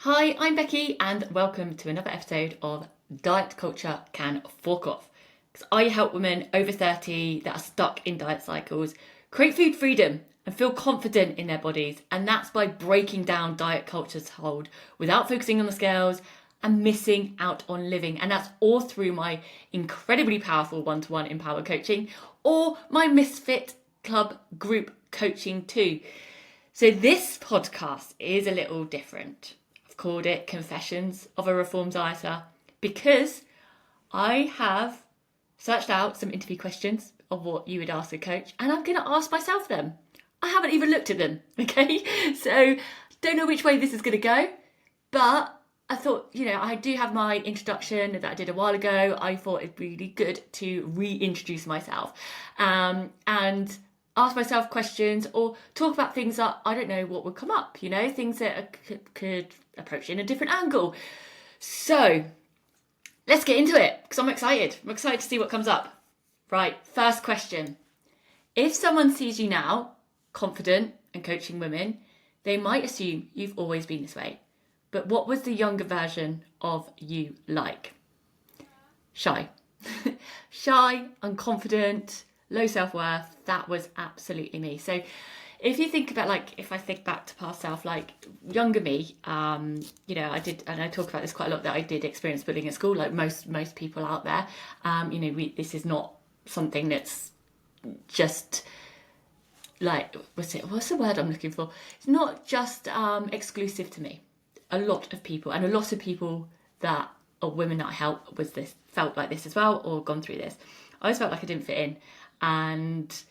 Hi, I'm Becky, and welcome to another episode of Diet Culture Can Fork Off. Because I help women over 30 that are stuck in diet cycles create food freedom and feel confident in their bodies, and that's by breaking down diet culture's hold without focusing on the scales and missing out on living. And that's all through my incredibly powerful one-to-one empower coaching or my Misfit Club group coaching too. So this podcast is a little different. I've called it Confessions of a Reformed Dieter because I have searched out some interview questions of what you would ask a coach, and I'm going to ask myself them. I haven't even looked at them, okay? So don't know which way this is going to go, but I thought, I do have my introduction that I did a while ago. I thought it'd be really good to reintroduce myself and ask myself questions or talk about things that I don't know what would come up, things that could approach in a different angle. So let's get into it because I'm excited. I'm excited to see what comes up. Right, first question. If someone sees you now, confident and coaching women, they might assume you've always been this way. But what was the younger version of you like? Shy. Shy, unconfident, low self-worth. That was absolutely me. So if you think about, if I think back to past self, younger me, I did, and I talk about this quite a lot, that I did experience bullying at school, like most people out there. This is not something that's just what's the word I'm looking for? It's not just exclusive to me. A lot of people that are women that I help with this felt like this as well, or gone through this. I always felt like I didn't fit in, and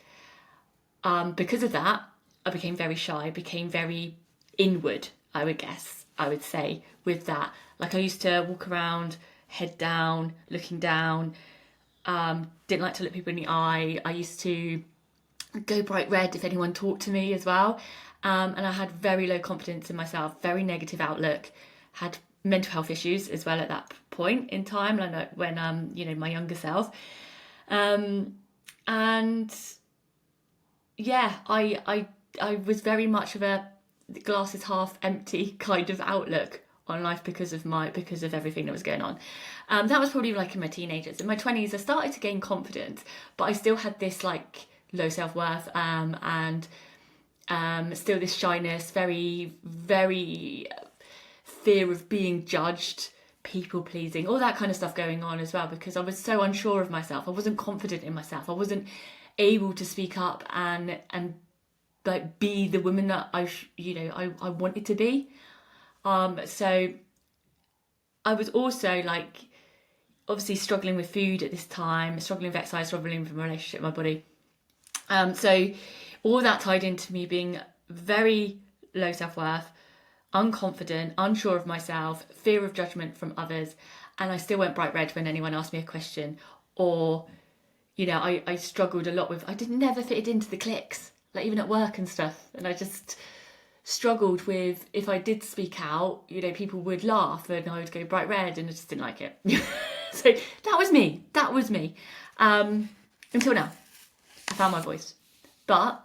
because of that, I became very shy, became very inward, I would say, with that. Like, I used to walk around, head down, looking down, didn't like to look people in the eye. I used to go bright red if anyone talked to me as well. And I had very low confidence in myself, very negative outlook, had mental health issues as well at that point in time, when my younger self. And yeah, I was very much of a glass is half empty kind of outlook on life because of everything that was going on. That was probably in my teenagers. In my 20s, I started to gain confidence, but I still had this low self-worth and still this shyness, very, very fear of being judged, people pleasing, all that kind of stuff going on as well, because I was so unsure of myself. I wasn't confident in myself. I wasn't able to speak up and be the woman that I wanted to be. So I was also obviously struggling with food at this time, struggling with exercise, struggling with my relationship with my body. So all that tied into me being very low self-worth, unconfident, unsure of myself, fear of judgment from others. And I still went bright red when anyone asked me a question, or, I struggled a lot with, never fitted into the cliques, even at work and stuff. And I just struggled with, if I did speak out, people would laugh and I would go bright red, and I just didn't like it. So that was me. Until now. I found my voice. But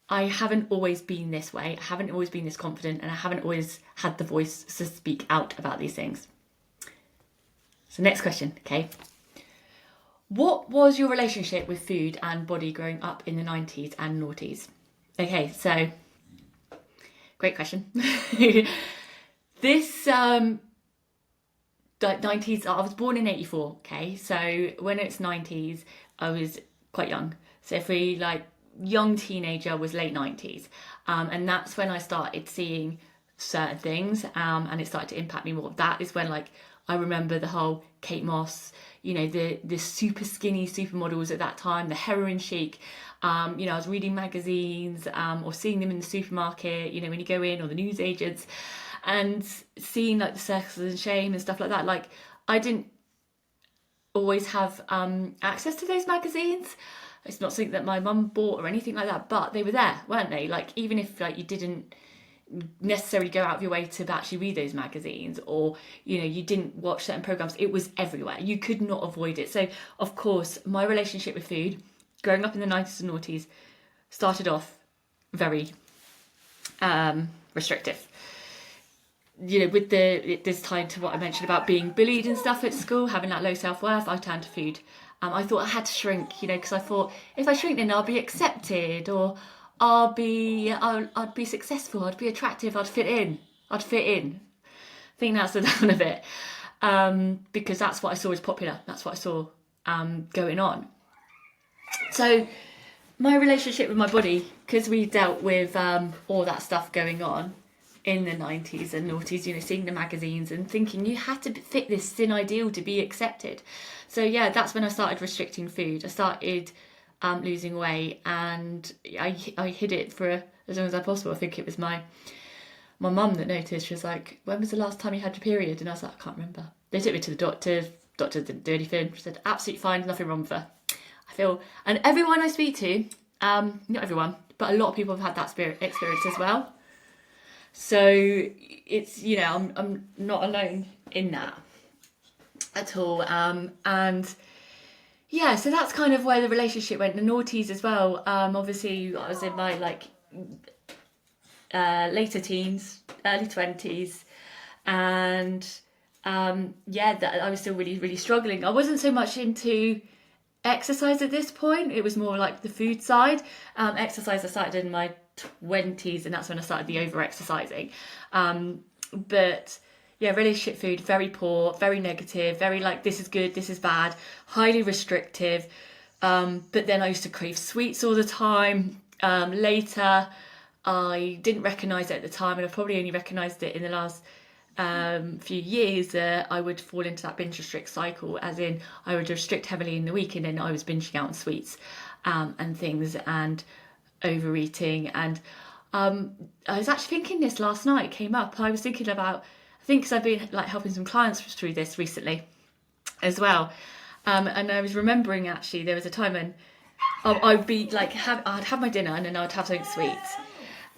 I haven't always been this way. I haven't always been this confident, and I haven't always had the voice to speak out about these things. So next question, okay? What was your relationship with food and body growing up in the 90s and noughties? Okay, so great question. This 90s, I was born in 84, okay? So when it's 90s, I was quite young. So if we young teenager was late 90s, and that's when I started seeing certain things, and it started to impact me more. That is when I remember the whole Kate Moss, the super skinny supermodels at that time, the heroin chic. I was reading magazines or seeing them in the supermarket, when you go in, or the newsagents, and seeing the Circus and Shame and stuff like that. I didn't always have access to those magazines. It's not something that my mum bought or anything like that, but they were there, weren't they? Even if you didn't necessarily go out of your way to actually read those magazines, or you didn't watch certain programs, it was everywhere. You could not avoid it. So of course my relationship with food growing up in the 90s and noughties started off very restrictive. with this time to what I mentioned about being bullied and stuff at school, having that low self-worth, I turned to food. I thought I had to shrink, because I thought if I shrink, then I'll be accepted, or I'd be successful, I'd be attractive, I'd fit in. I think that's the down of it, because that's what I saw as popular. That's what I saw going on. So my relationship with my body, because we dealt with all that stuff going on in the 90s and noughties, seeing the magazines and thinking you had to fit this thin ideal to be accepted. So yeah, that's when I started restricting food. I started losing weight, and I hid it for as long as I possible. I think it was my mum that noticed. She was like, when was the last time you had your period? And I was like, I can't remember. They took me to the doctor. Doctor didn't do anything. She said, absolutely fine, nothing wrong with her. I feel, and everyone I speak to, not everyone, but a lot of people have had that experience as well. So it's, I'm not alone in that at all. And yeah, so that's kind of where the relationship went. The noughties as well. Obviously, I was in my later teens, early 20s, and that I was still really, really struggling. I wasn't so much into exercise at this point. It was more like the food side. Exercise I started in my 20s, and that's when I started the over exercising. But yeah, relationship food, very poor, very negative, very this is good, this is bad, highly restrictive. But then I used to crave sweets all the time. Later, I didn't recognise it at the time, and I've probably only recognised it in the last few years. I would fall into that binge restrict cycle, as in I would restrict heavily in the week, and then I was binging out on sweets and things, and overeating. And I was actually thinking this last night, came up. I was thinking about, I think because I've been helping some clients through this recently as well, and I was remembering actually there was a time when I'd be I'd have my dinner and then I'd have something sweet.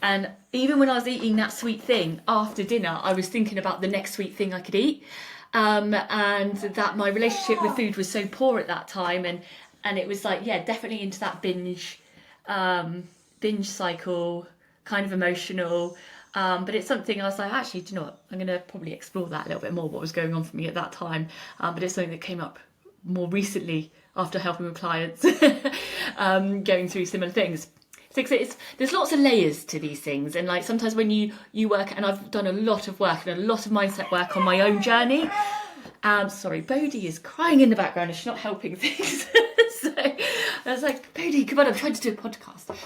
And even when I was eating that sweet thing after dinner, I was thinking about the next sweet thing I could eat. And that my relationship with food was so poor at that time. And it was definitely into that binge cycle, kind of emotional. But it's something I was like, actually, do you know what? I'm going to probably explore that a little bit more, what was going on for me at that time. But it's something that came up more recently after helping with clients, going through similar things. There's lots of layers to these things, and sometimes when you work, and I've done a lot of work and a lot of mindset work on my own journey. Sorry, Bodhi is crying in the background and she's not helping things. So I was like, Bodhi, come on, I'm trying to do a podcast.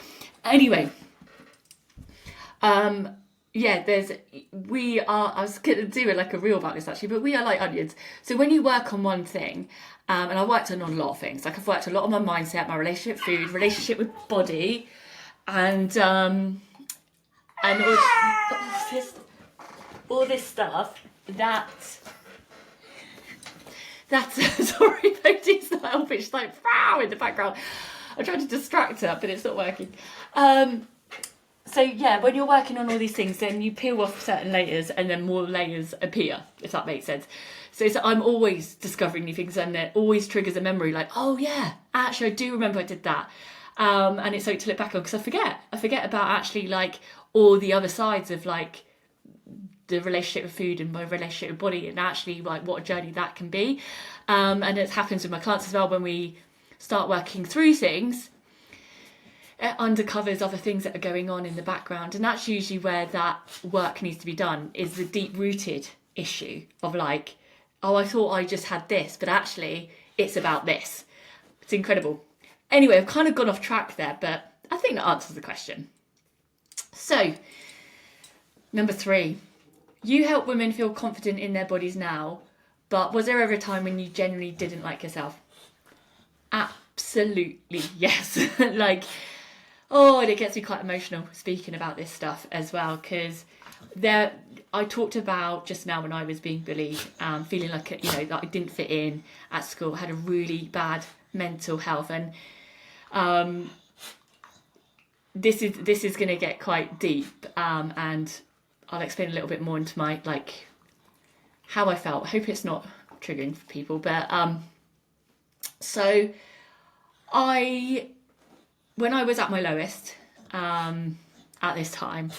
Anyway, I was going to do a reel about this actually, but we are like onions. So when you work on one thing, and I worked on a lot of things, I've worked a lot on my mindset, my relationship with food, relationship with body, and all this stuff that's sorry, Bodhi's not helping. She's in the background. I'm trying to distract her, but it's not working. So yeah, when you're working on all these things, then you peel off certain layers and then more layers appear, if that makes sense. So I'm always discovering new things, and it always triggers a memory oh yeah, actually I do remember I did that. And it's something to look back on, because I forget about actually all the other sides of the relationship with food and my relationship with body, and actually what a journey that can be. And it happens with my clients as well. When we start working through things, it uncovers other things that are going on in the background, and that's usually where that work needs to be done, is the deep-rooted issue of I thought I just had this, but actually it's about this. It's incredible. Anyway, I've kind of gone off track there, but I think that answers the question. So, number 3, you help women feel confident in their bodies now, but was there ever a time when you genuinely didn't like yourself? Absolutely, yes. And it gets me quite emotional speaking about this stuff as well, because I talked about just now when I was being bullied, feeling that I didn't fit in at school, had a really bad mental health, and this is going to get quite deep, and I'll explain a little bit more into my how I felt. I hope it's not triggering for people, but so when I was at my lowest at this time,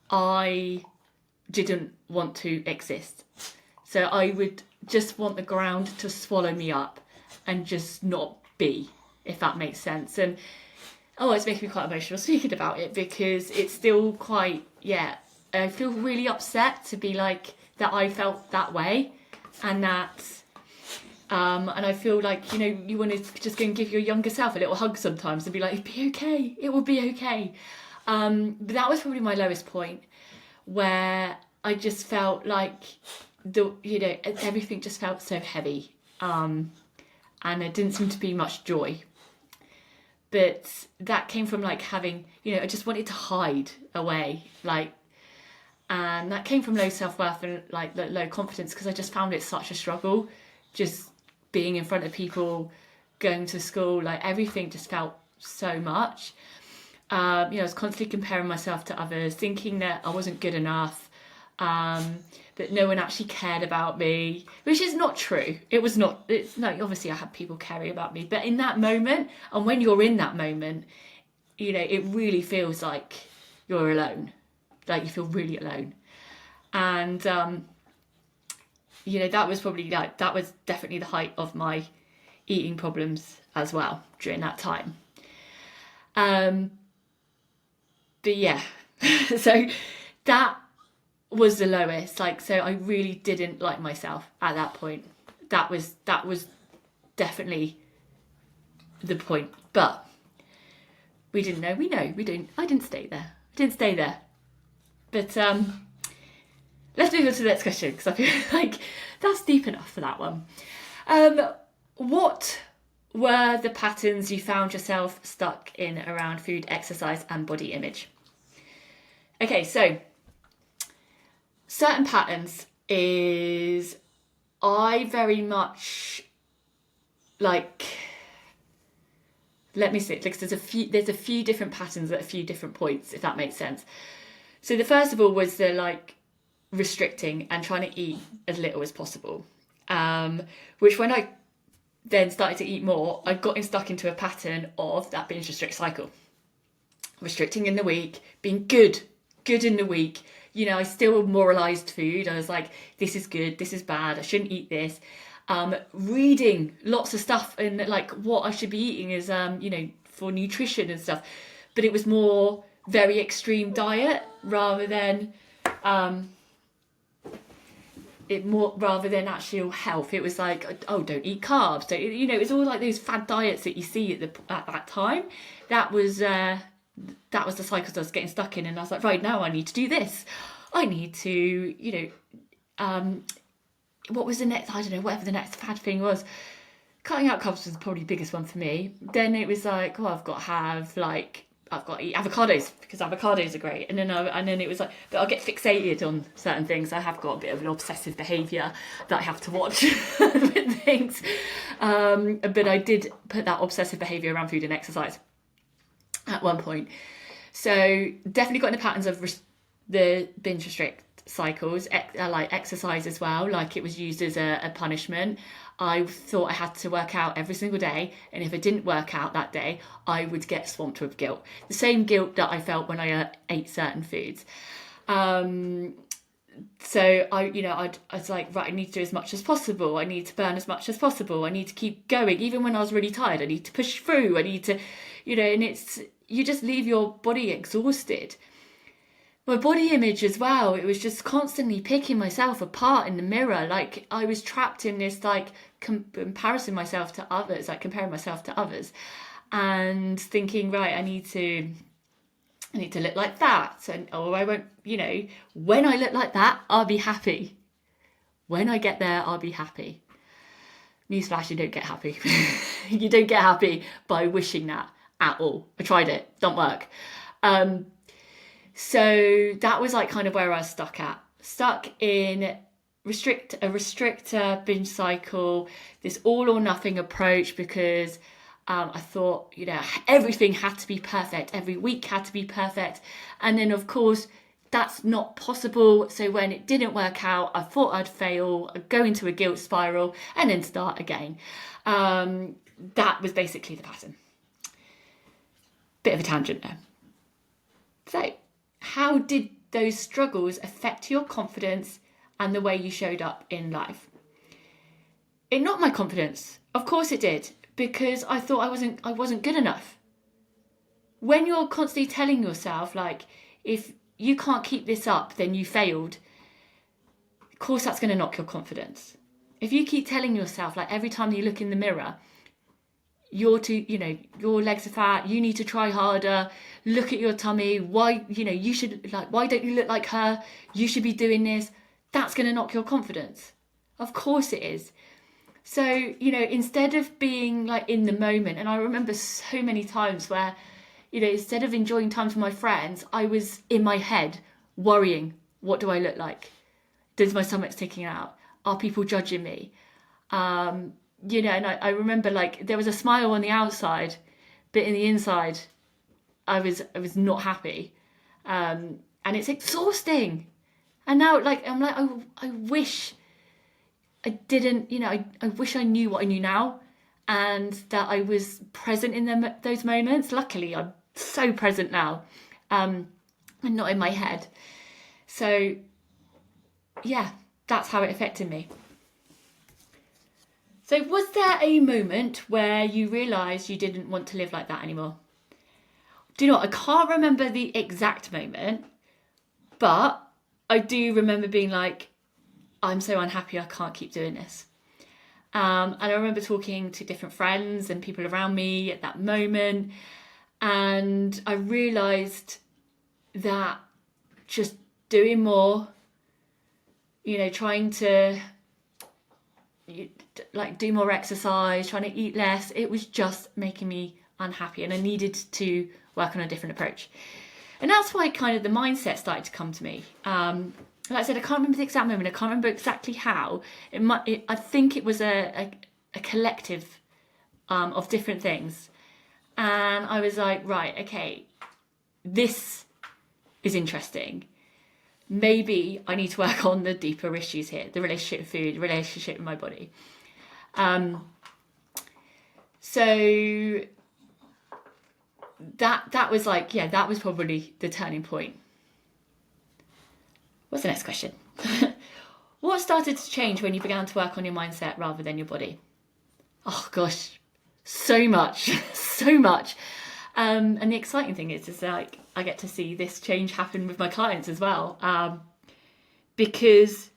I didn't want to exist. So I would just want the ground to swallow me up and just not be, if that makes sense. And it's making me quite emotional speaking about it, because it's still quite, I feel really upset to be like that I felt that way, and that and I feel like, you want to just go and give your younger self a little hug sometimes and be like, it'll be okay, it will be okay. But that was probably my lowest point, where I just felt like everything just felt so heavy, and there didn't seem to be much joy. But that came from like having, I just wanted to hide away, and that came from low self-worth and like low confidence, because I just found it such a struggle, just being in front of people, going to school, like everything just felt so much. I was constantly comparing myself to others, thinking that I wasn't good enough, that no one actually cared about me, which is not true. Obviously I had people caring about me, but in that moment, and when you're in that moment, it really feels like you're alone, like you feel really alone. And that was definitely the height of my eating problems as well during that time. But yeah, so that was the lowest. So I really didn't like myself at that point. That was definitely the point. But we didn't know. We know. We didn't. I didn't stay there. But let's move on to the next question, because I feel like that's deep enough for that one. What were the patterns you found yourself stuck in around food, exercise, and body image? Okay, so certain patterns is I very much like, let me see, because there's a few different patterns at a few different points, if that makes sense. So the first of all was the restricting and trying to eat as little as possible, which when I then started to eat more, I got stuck into a pattern of that binge restrict cycle. Restricting in the week, being good in the week. I still moralized food. I was like, this is good, this is bad, I shouldn't eat this. Reading lots of stuff and what I should be eating is, for nutrition and stuff. But it was more very extreme diet rather than actual health. It was like, oh, don't eat carbs. It's all like those fad diets that you see at that time. That was the cycles I was getting stuck in, and I was like, right, now I need to do this. I need to, what was the next? I don't know. Whatever the next fad thing was, cutting out carbs was probably the biggest one for me. Then it was like, I've got to eat avocados, because avocados are great. And then it was like, but I'll get fixated on certain things. I have got a bit of an obsessive behaviour that I have to watch with things. But I did put that obsessive behaviour around food and exercise at one point. So definitely got in the patterns of the binge restrict cycles, like exercise as well. Like it was used as a punishment. I thought I had to work out every single day, and if I didn't work out that day, I would get swamped with guilt. The same guilt that I felt when I ate certain foods. So I was like, right, I need to do as much as possible. I need to burn as much as possible. I need to keep going, even when I was really tired. I need to push through. I need to, and you just leave your body exhausted. My body image as well, it was just constantly picking myself apart in the mirror. Like I was trapped in this comparing myself to others, and thinking, right, I need to look like that, or I won't, when I look like that, I'll be happy. When I get there, I'll be happy. Newsflash, you don't get happy. You don't get happy by wishing that at all. I tried it, don't work. So that was kind of where I was stuck in a restrictor binge cycle, this all or nothing approach, because I thought, everything had to be perfect. Every week had to be perfect. And then, of course, that's not possible. So when it didn't work out, I thought I'd fail, I'd go into a guilt spiral, and then start again. That was basically the pattern. Bit of a tangent there. So how did those struggles affect your confidence and the way you showed up in life? It knocked my confidence. Of course it did, because I thought I wasn't good enough. When you're constantly telling yourself, like, if you can't keep this up, then you failed, of course that's going to knock your confidence. If you keep telling yourself, like, every time you look in the mirror, your legs are fat, you need to try harder, look at your tummy, why, you should, like, why don't you look like her, you should be doing this, that's going to knock your confidence. Of course it is. So, instead of being like in the moment, and I remember so many times where, instead of enjoying time with my friends, I was in my head worrying, what do I look like? Does my stomach sticking out? Are people judging me? And I remember, like, there was a smile on the outside, but in the inside, I was not happy. And it's exhausting. And now, like, I'm like, I wish I didn't, I wish I knew what I knew now, and that I was present in those moments. Luckily, I'm so present now, and not in my head. So, yeah, that's how it affected me. So, was there a moment where you realised you didn't want to live like that anymore? Do you know what? I can't remember the exact moment, but I do remember being like, I'm so unhappy, I can't keep doing this. And I remember talking to different friends and people around me at that moment, and I realised that just doing more, trying to like do more exercise, trying to eat less, it was just making me unhappy, and I needed to work on a different approach. And that's why kind of the mindset started to come to me. Like I said, I can't remember the exact moment. I can't remember exactly how. I think it was a collective of different things. And I was like, right, okay, this is interesting. Maybe I need to work on the deeper issues here, the relationship with food, the relationship with my body. So that was like, yeah, that was probably the turning point. What's the next question? What started to change when you began to work on your mindset rather than your body? Oh gosh, so much, so much. And the exciting thing is like I get to see this change happen with my clients as well. Because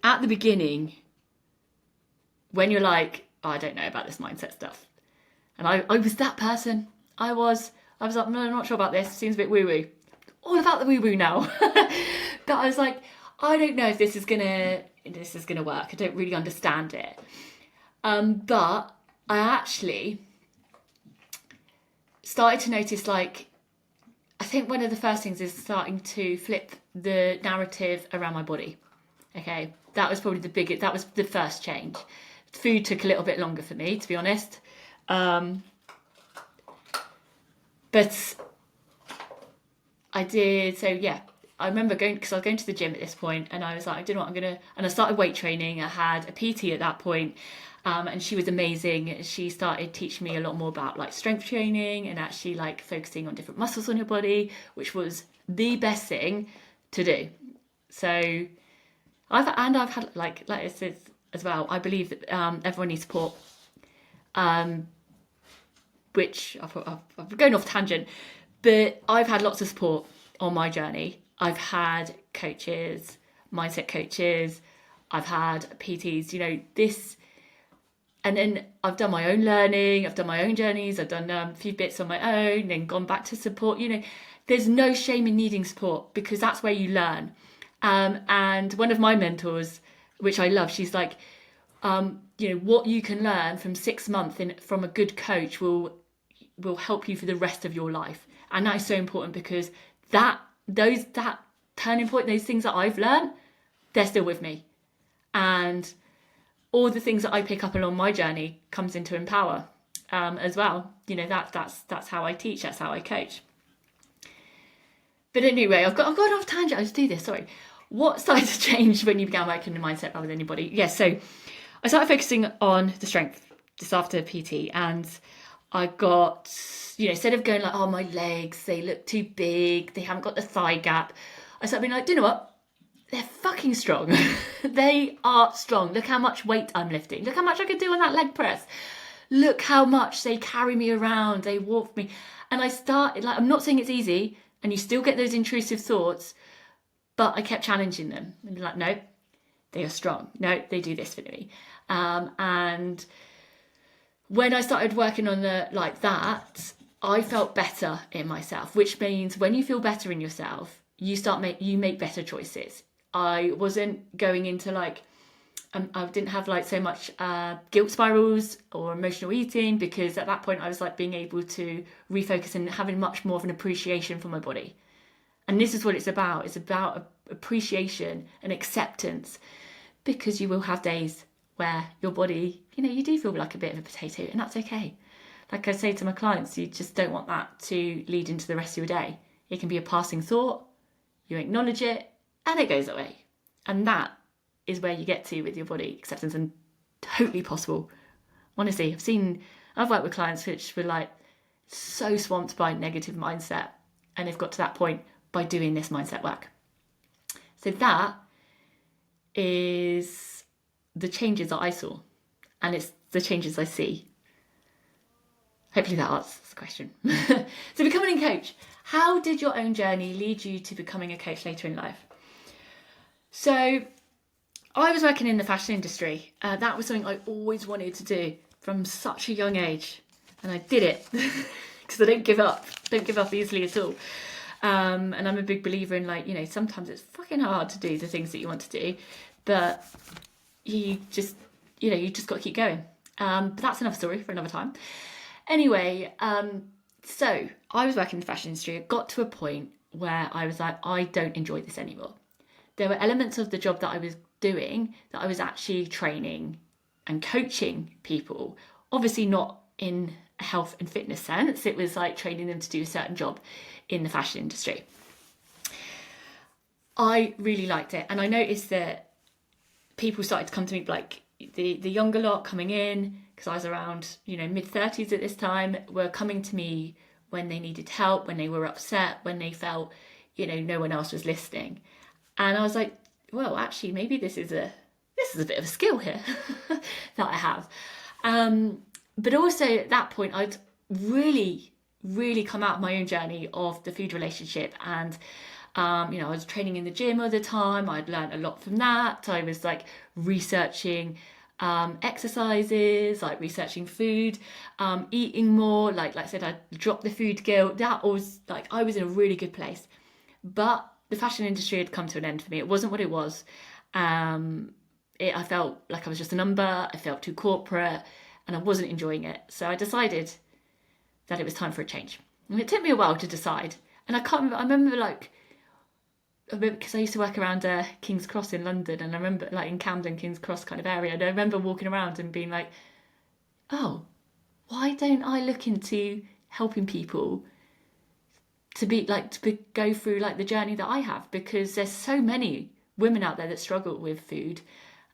at the beginning, when you're like, oh, I don't know about this mindset stuff, and I was that person. I was like, no, I'm not sure about this. Seems a bit woo-woo. All about the woo-woo now. But I was like, I don't know if this is gonna work. I don't really understand it. But I actually started to notice, like, I think one of the first things is starting to flip the narrative around my body. Okay, that was probably that was the first change. Food took a little bit longer for me, to be honest. But I did, so yeah, I remember because I was going to the gym at this point, and I was like, I don't know what and I started weight training. I had a PT at that point, and she was amazing. She started teaching me a lot more about like strength training and actually like focusing on different muscles on your body, which was the best thing to do. So I've had like I said as well, I believe that everyone needs support, which I'm going off tangent, but I've had lots of support on my journey. I've had coaches, mindset coaches, I've had PTs, this, and then I've done my own learning, I've done my own journeys, I've done a few bits on my own, then gone back to support. There's no shame in needing support, because that's where you learn. And one of my mentors, which I love, she's like, what you can learn from 6 months from a good coach will help you for the rest of your life. And that is so important, because that turning point, those things that I've learned, they're still with me. And all the things that I pick up along my journey comes into Empower as well. That's how I teach, that's how I coach. But anyway, I've gone off tangent. I just do this, sorry. What started to change when you began working on mindset rather than your body? Yes, so I started focusing on the strength just after PT, and I got, instead of going like, oh, my legs, they look too big, they haven't got the thigh gap, I started being like, do you know what? They're fucking strong. They are strong. Look how much weight I'm lifting. Look how much I can do on that leg press. Look how much they carry me around. They walk me. And I started, like, I'm not saying it's easy, and you still get those intrusive thoughts, but I kept challenging them. And be like, no, they are strong. No, they do this for me. And when I started working on the like that, I felt better in myself, which means when you feel better in yourself, you make better choices. I wasn't going into like, I didn't have like so much guilt spirals or emotional eating, because at that point I was like being able to refocus and having much more of an appreciation for my body. And this is what it's about. It's about appreciation and acceptance, because you will have days where your body, you do feel like a bit of a potato, and that's okay. Like I say to my clients, you just don't want that to lead into the rest of your day. It can be a passing thought, you acknowledge it, and it goes away. And that is where you get to with your body acceptance, and totally possible. Honestly, I've worked with clients which were like so swamped by negative mindset, and they've got to that point by doing this mindset work. So that is the changes that I saw, and it's the changes I see. Hopefully that answers the question. So becoming a coach. How did your own journey lead you to becoming a coach later in life? So I was working in the fashion industry. That was something I always wanted to do from such a young age. And I did it because I don't give up. Don't give up easily at all. And I'm a big believer in like, sometimes it's fucking hard to do the things that you want to do, but you just got to keep going. But that's another story for another time. Anyway, so I was working in the fashion industry. It got to a point where I was like, I don't enjoy this anymore. There were elements of the job that I was doing that I was actually training and coaching people. Obviously not in a health and fitness sense. It was like training them to do a certain job in the fashion industry. I really liked it. And I noticed that people started to come to me, like the younger lot coming in, because I was around, mid-30s at this time, were coming to me when they needed help, when they were upset, when they felt, no one else was listening. And I was like, well, actually, maybe this is a bit of a skill here that I have. But also at that point, I'd really, really come out of my own journey of the food relationship. And, I was training in the gym all the time. I'd learned a lot from that. I was like researching exercises, like researching food, eating more. Like I said, I dropped the food guilt. That was like, I was in a really good place. But the fashion industry had come to an end for me. It wasn't what it was. I felt like I was just a number. I felt too corporate, and I wasn't enjoying it. So I decided that it was time for a change. And it took me a while to decide. And I remember because I used to work around King's Cross in London, and I remember like in Camden, King's Cross kind of area, and I remember walking around and being like, oh, why don't I look into helping people to go through like the journey that I have? Because there's so many women out there that struggle with food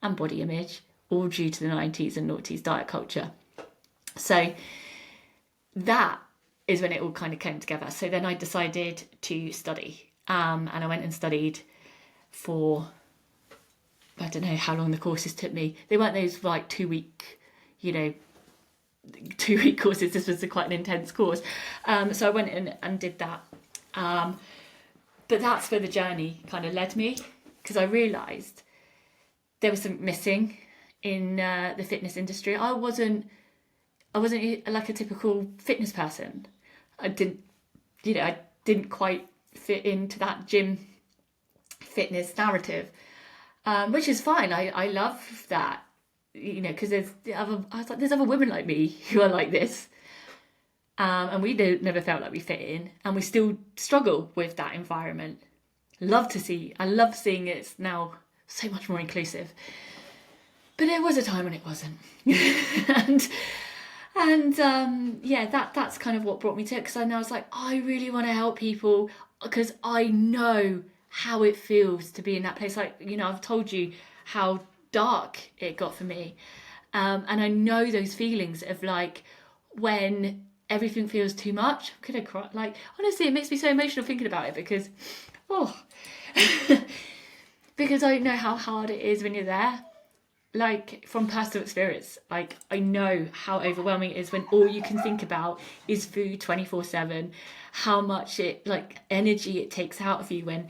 and body image, all due to the 90s and noughties diet culture. So that is when it all kind of came together. So then I decided to study. And I went and studied for, I don't know how long the courses took me. They weren't those like 2-week, 2-week courses. This was quite an intense course. So I went in and did that. But that's where the journey kind of led me, because I realised there was something missing in the fitness industry. I wasn't like a typical fitness person. I didn't quite fit into that gym fitness narrative, which is fine. I love that, because there's other women like me who are like this, and we never felt like we fit in, and we still struggle with that environment. I love seeing it's now so much more inclusive, but there was a time when it wasn't. and that's kind of what brought me to it, because I was like, I really want to help people, because I know how it feels to be in that place. Like, I've told you how dark it got for me. And I know those feelings of like, when everything feels too much. I'm gonna cry. Like, honestly, it makes me so emotional thinking about it, because, Because I know how hard it is when you're there. Like, from personal experience, like, I know how overwhelming it is when all you can think about is food 24/7, how much it, like, energy it takes out of you when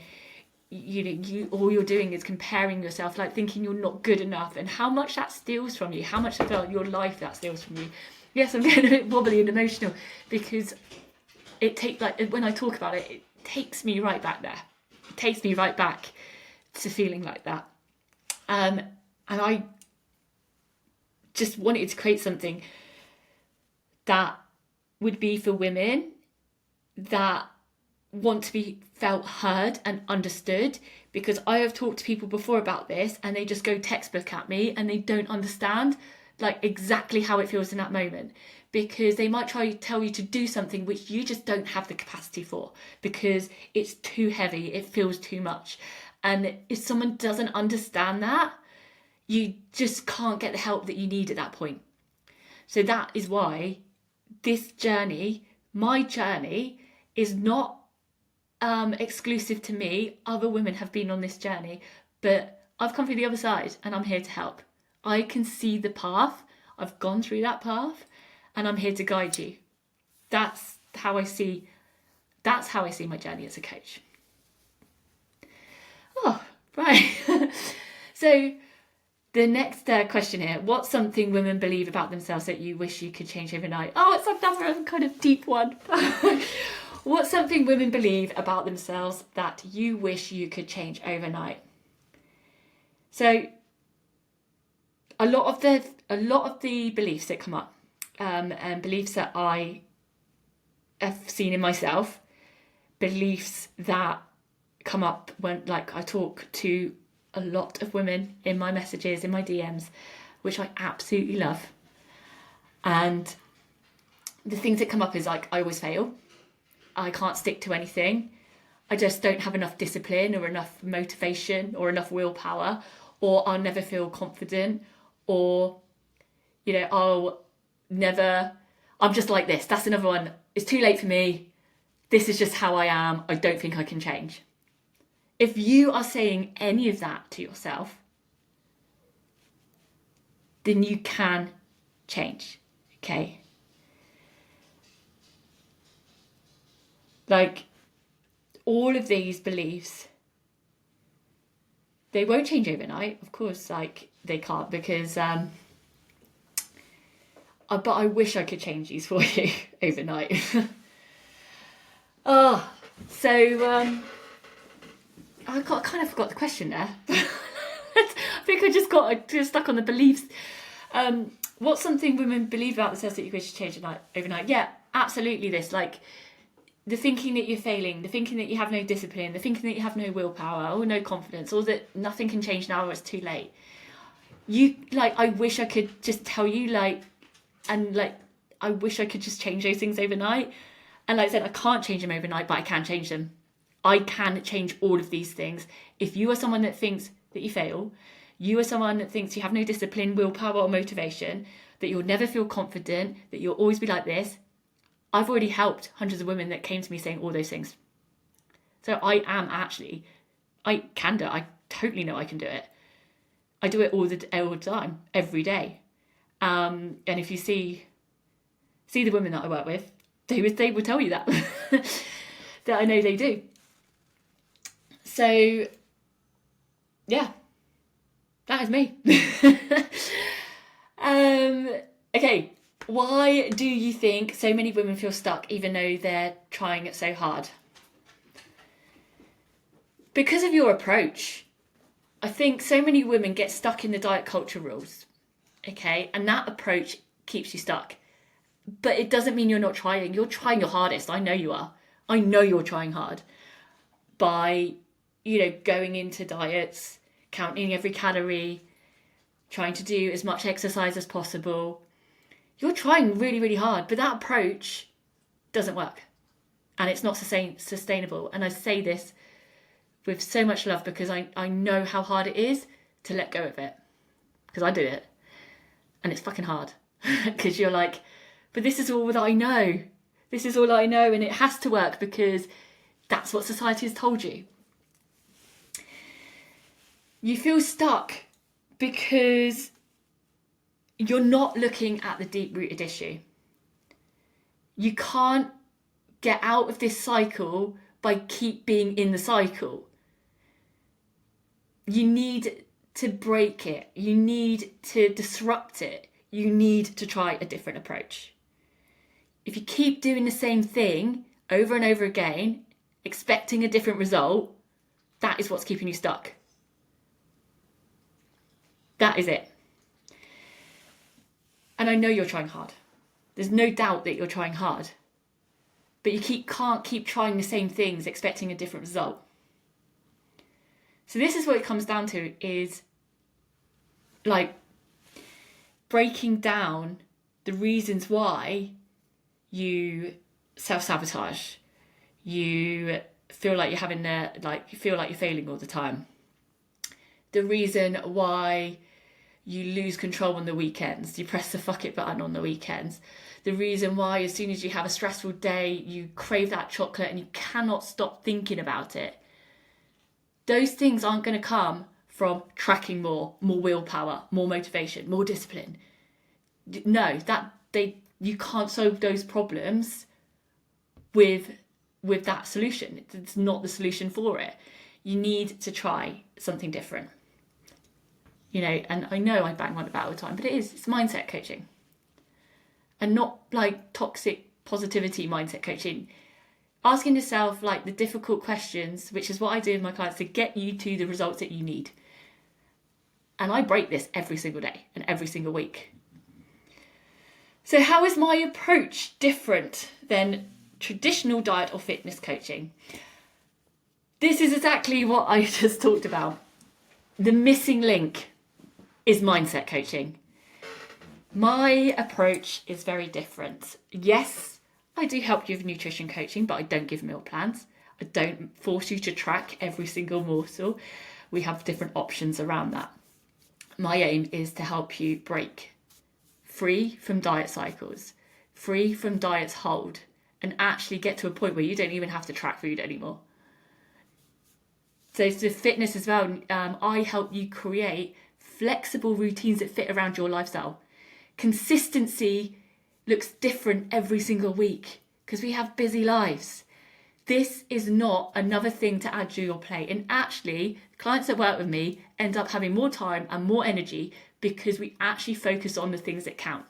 you all you're doing is comparing yourself, like thinking you're not good enough, and how much that steals from you, how much of your life that steals from you. Yes, I'm getting a bit wobbly and emotional because when I talk about it, it takes me right back there. It takes me right back to feeling like that. And I just wanted to create something that would be for women that want to be felt heard and understood, because I have talked to people before about this and they just go textbook at me and they don't understand like exactly how it feels in that moment, because they might try to tell you to do something which you just don't have the capacity for because it's too heavy, it feels too much. And if someone doesn't understand that, you just can't get the help that you need at that point. So that is why this journey, my journey, is not exclusive to me. Other women have been on this journey, but I've come through the other side and I'm here to help. I can see the path. I've gone through that path and I'm here to guide you. That's how I see my journey as a coach. Oh, right. So the next question here, what's something women believe about themselves that you wish you could change overnight? Oh, it's another kind of deep one. What's something women believe about themselves that you wish you could change overnight? So a lot of the beliefs that come up, and beliefs that I have seen in myself, beliefs that come up when, like, I talk to a lot of women in my messages, in my DMs, which I absolutely love. And the things that come up is like, I always fail. I can't stick to anything. I just don't have enough discipline or enough motivation or enough willpower, or I'll never feel confident, or, I'm just like this. That's another one. It's too late for me. This is just how I am. I don't think I can change. If you are saying any of that to yourself, then you can change, okay? Like, all of these beliefs, they won't change overnight, of course, like, they can't, because, but I wish I could change these for you overnight. I kind of forgot the question there. I think I just got stuck on the beliefs. What's something women believe about themselves that you wish to change overnight? Yeah, absolutely this. Like, the thinking that you're failing, the thinking that you have no discipline, the thinking that you have no willpower or no confidence, or that nothing can change now or it's too late. I wish I could just tell you, I wish I could just change those things overnight. And like I said, I can't change them overnight, but I can change them. I can change all of these things. If you are someone that thinks that you fail, you are someone that thinks you have no discipline, willpower, or motivation, that you'll never feel confident, that you'll always be like this, I've already helped hundreds of women that came to me saying all those things. So I can do it. I totally know I can do it. I do it all the time, every day. And if you see the women that I work with, they would tell you that. That I know they do. So, yeah, that is me. Okay, why do you think so many women feel stuck even though they're trying it so hard? Because of your approach. I think so many women get stuck in the diet culture rules, okay? And that approach keeps you stuck. But it doesn't mean you're not trying. You're trying your hardest. I know you are. I know you're trying hard by, going into diets, counting every calorie, trying to do as much exercise as possible. You're trying really, really hard, but that approach doesn't work. And it's not sustainable. And I say this with so much love because I know how hard it is to let go of it. Because I do it. And it's fucking hard. Because you're like, but this is all that I know. This is all I know, and it has to work because that's what society has told you. You feel stuck because you're not looking at the deep-rooted issue. You can't get out of this cycle by keep being in the cycle. You need to break it. You need to disrupt it. You need to try a different approach. If you keep doing the same thing over and over again, expecting a different result, that is what's keeping you stuck. That is it. And I know you're trying hard. There's no doubt that you're trying hard. But you can't keep trying the same things expecting a different result. So this is what it comes down to, is like breaking down the reasons why you self-sabotage. You feel like you feel like you're failing all the time. The reason why you lose control on the weekends, you press the fuck it button on the weekends. The reason why as soon as you have a stressful day, you crave that chocolate and you cannot stop thinking about it. Those things aren't going to come from tracking more willpower, more motivation, more discipline. No, you can't solve those problems with that solution. It's not the solution for it. You need to try something different. And I know I bang on about it all the time, but it's mindset coaching. And not like toxic positivity mindset coaching. Asking yourself the difficult questions, which is what I do with my clients to get you to the results that you need. And I break this every single day and every single week. So how is my approach different than traditional diet or fitness coaching? This is exactly what I just talked about. The missing link is mindset coaching. My approach is very different. Yes, I do help you with nutrition coaching, but I don't give meal plans. I don't force you to track every single morsel. We have different options around that. My aim is to help you break free from diet cycles, free from diets hold, and actually get to a point where you don't even have to track food anymore. So to fitness as well, I help you create flexible routines that fit around your lifestyle. Consistency looks different every single week because we have busy lives. This is not another thing to add to your plate. And actually, clients that work with me end up having more time and more energy because we actually focus on the things that count.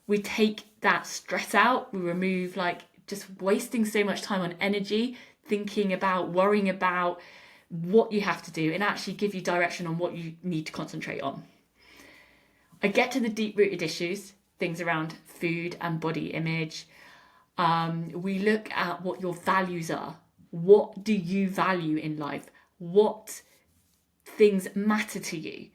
We take that stress out. We remove just wasting so much time on energy, thinking about, worrying about what you have to do, and actually give you direction on what you need to concentrate on. I get to the deep-rooted issues, things around food and body image. We look at what your values are. What do you value in life? What things matter to you?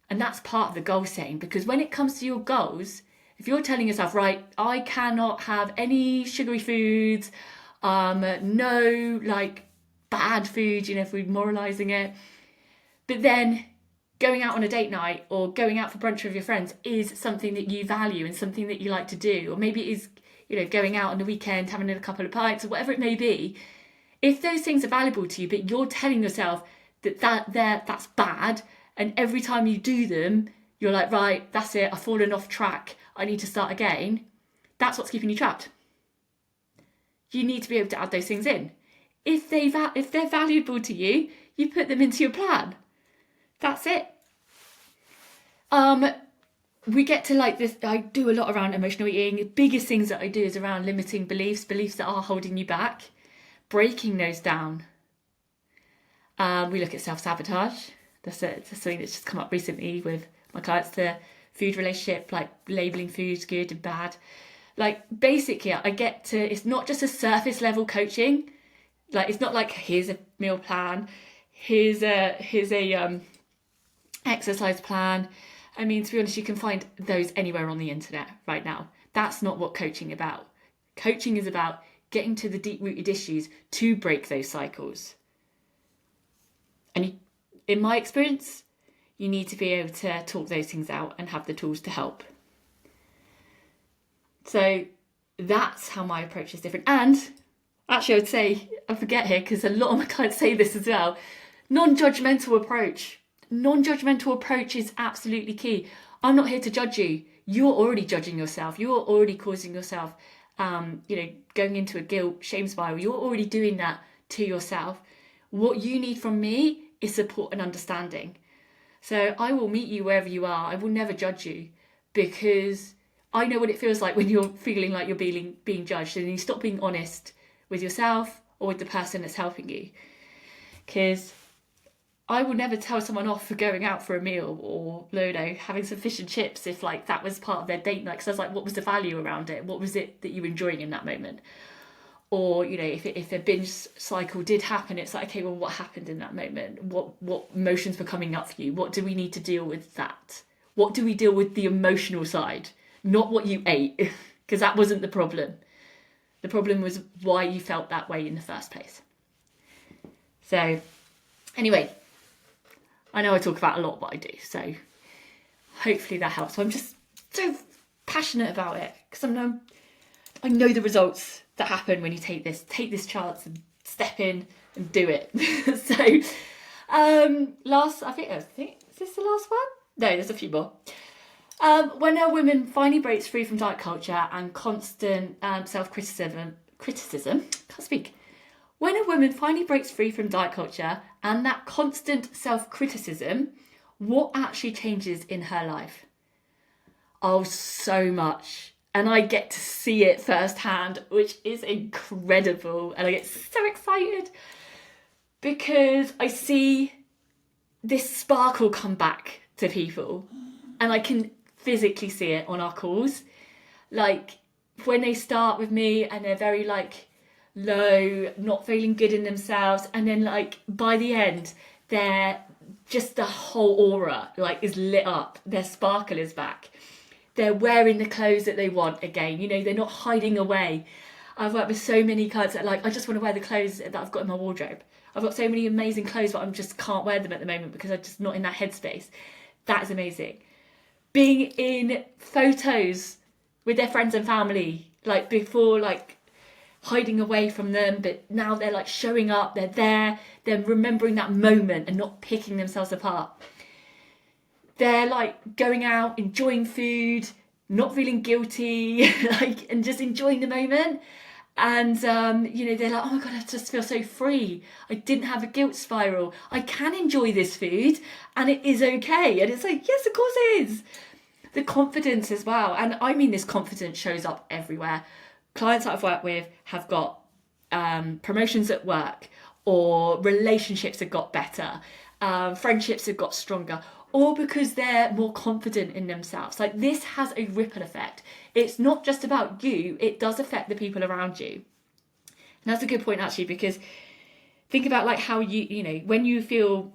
And that's part of the goal setting, because when it comes to your goals, if you're telling yourself, right, I cannot have any sugary foods, no bad food, if we're moralizing it, but then going out on a date night or going out for brunch with your friends is something that you value and something that you like to do, or maybe it is going out on the weekend, having a couple of pints or whatever it may be. If those things are valuable to you, but you're telling yourself that's bad, and every time you do them you're like, right, that's it, I've fallen off track, I need to start again, that's what's keeping you trapped. You need to be able to add those things in. If they're valuable to you, you put them into your plan. That's it. We get to this. I do a lot around emotional eating. The biggest things that I do is around limiting beliefs that are holding you back, breaking those down. We look at self-sabotage. That's something that's just come up recently with my clients. The food relationship, labeling foods good and bad. Basically, I get to. It's not just a surface level coaching. It's not here's a meal plan, here's a exercise plan. I mean, to be honest, you can find those anywhere on the internet right now. That's not what coaching is about. Coaching is about getting to the deep-rooted issues to break those cycles. And in my experience, you need to be able to talk those things out and have the tools to help. So that's how my approach is different. And actually, I would say, I forget here because a lot of my clients say this as well, Non-judgmental approach. Non-judgmental approach is absolutely key. I'm not here to judge you. You're already judging yourself. You're already causing yourself, going into a guilt, shame spiral. You're already doing that to yourself. What you need from me is support and understanding. So I will meet you wherever you are. I will never judge you because I know what it feels like when you're feeling like you're being judged, and you stop being honest with yourself or with the person that's helping you. Because I will never tell someone off for going out for a meal or, having some fish and chips if like that was part of their date night. Because I was like, what was the value around it? What was it that you were enjoying in that moment? Or, if a binge cycle did happen, it's like, okay, well, what happened in that moment? What emotions were coming up for you? What do we need to deal with that? What do we deal with the emotional side? Not what you ate, because that wasn't the problem. The problem was why you felt that way in the first place. So, anyway, I know I talk about a lot what I do, so hopefully that helps. So I'm just so passionate about it because I know the results that happen when you take this chance and step in and do it. So, I think is this the last one? No, there's a few more. When a woman finally breaks free from diet culture and constant self-criticism, can't speak. When a woman finally breaks free from diet culture and that constant self-criticism, what actually changes in her life? Oh, so much. And I get to see it firsthand, which is incredible. And I get so excited because I see this sparkle come back to people. And I can physically see it on our calls. Like when they start with me and they're very like low, not feeling good in themselves. And then like by the end, they're just the whole aura like is lit up. Their sparkle is back. They're wearing the clothes that they want again. They're not hiding away. I've worked with so many clients that like, I just want to wear the clothes that I've got in my wardrobe. I've got so many amazing clothes, but I just can't wear them at the moment because I'm just not in that headspace. That is amazing. Being in photos with their friends and family, like before, like hiding away from them, but now they're like showing up, they're there, they're remembering that moment and not picking themselves apart. They're like going out, enjoying food, not feeling guilty, like, and just enjoying the moment. And, they're like, oh my God, I just feel so free. I didn't have a guilt spiral. I can enjoy this food and it is okay. And it's like, yes, of course it is. The confidence as well. And I mean, this confidence shows up everywhere. Clients that I've worked with have got promotions at work, or relationships have got better, friendships have got stronger, or because they're more confident in themselves. Like this has a ripple effect. It's not just about you, it does affect the people around you. And that's a good point actually, because think about like how when you feel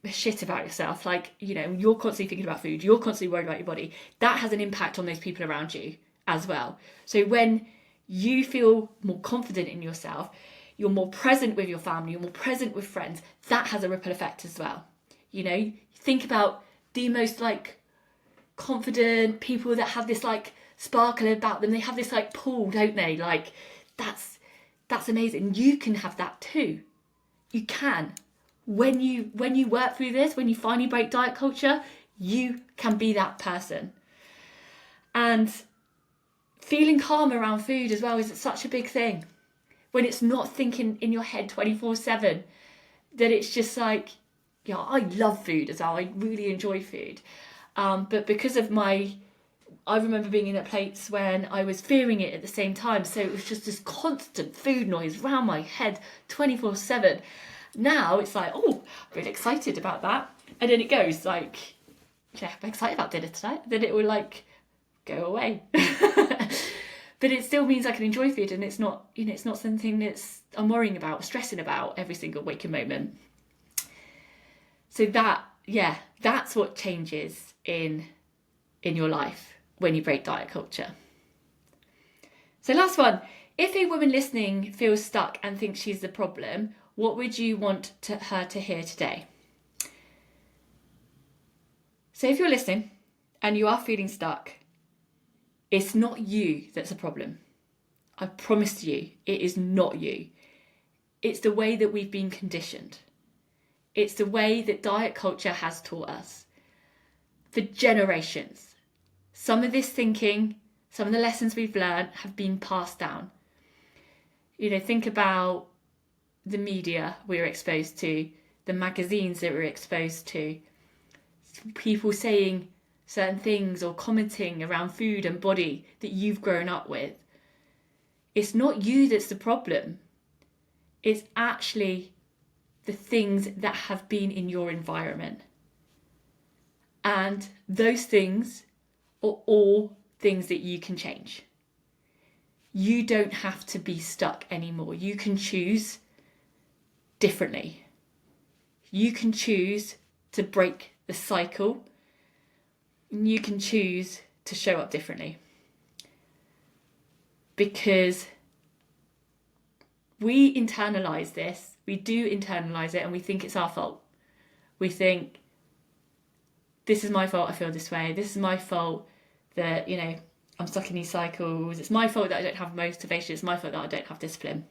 shit about yourself, like, you're constantly thinking about food, you're constantly worried about your body, that has an impact on those people around you as well. So when you feel more confident in yourself, you're more present with your family, you're more present with friends, that has a ripple effect as well. Think about the most like confident people that have this like sparkle about them. They have this like pull, don't they? Like that's amazing. You can have that too. You can. When you work through this, when you finally break diet culture, you can be that person. And feeling calm around food as well is such a big thing. When it's not thinking in your head 24/7, that it's just like, I love food as well. I really enjoy food. But because of I remember being in a place when I was fearing it at the same time. So it was just this constant food noise around my head 24/7. Now it's like, oh, I'm really excited about that. And then it goes like, yeah, I'm excited about dinner tonight. Then it will like go away. But it still means I can enjoy food, and it's not, it's not something that's I'm worrying about, stressing about every single waking moment. So that's what changes in your life when you break diet culture. So last one, if a woman listening feels stuck and thinks she's the problem, what would you want her to hear today? So if you're listening and you are feeling stuck, it's not you that's a problem. I promise you, it is not you. It's the way that we've been conditioned. It's the way that diet culture has taught us for generations. Some of this thinking, some of the lessons we've learned have been passed down. Think about the media we were exposed to, the magazines that we were exposed to, people saying certain things or commenting around food and body that you've grown up with. It's not you that's the problem. It's actually the things that have been in your environment. And those things are all things that you can change. You don't have to be stuck anymore. You can choose differently. You can choose to break the cycle. And you can choose to show up differently. Because we internalize this, we do internalize it, and we think it's our fault. We think, this is my fault I feel this way. This is my fault that, I'm stuck in these cycles. It's my fault that I don't have motivation. It's my fault that I don't have discipline.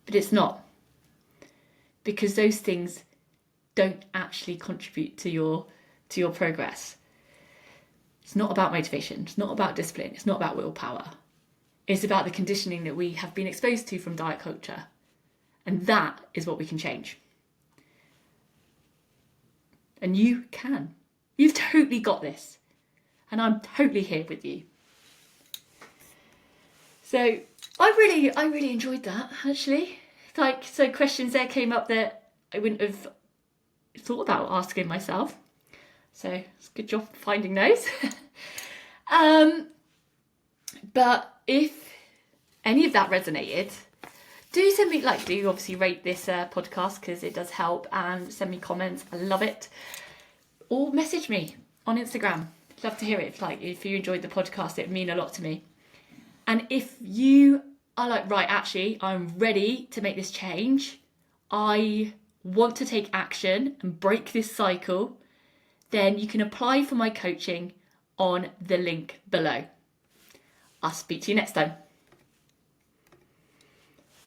But it's not. Because those things don't actually contribute to your progress. It's not about motivation. It's not about discipline. It's not about willpower. It's about the conditioning that we have been exposed to from diet culture. And that is what we can change. And you can. You've totally got this. And I'm totally here with you. So I really enjoyed that, actually. So questions there came up that I wouldn't have thought about asking myself. So it's a good job finding those. But if any of that resonated, do send me, do obviously rate this podcast because it does help, and send me comments. I love it. Or message me on Instagram. Love to hear it. If you enjoyed the podcast, it would mean a lot to me. And if you are right, actually, I'm ready to make this change. I want to take action and break this cycle. Then you can apply for my coaching on the link below. I'll speak to you next time.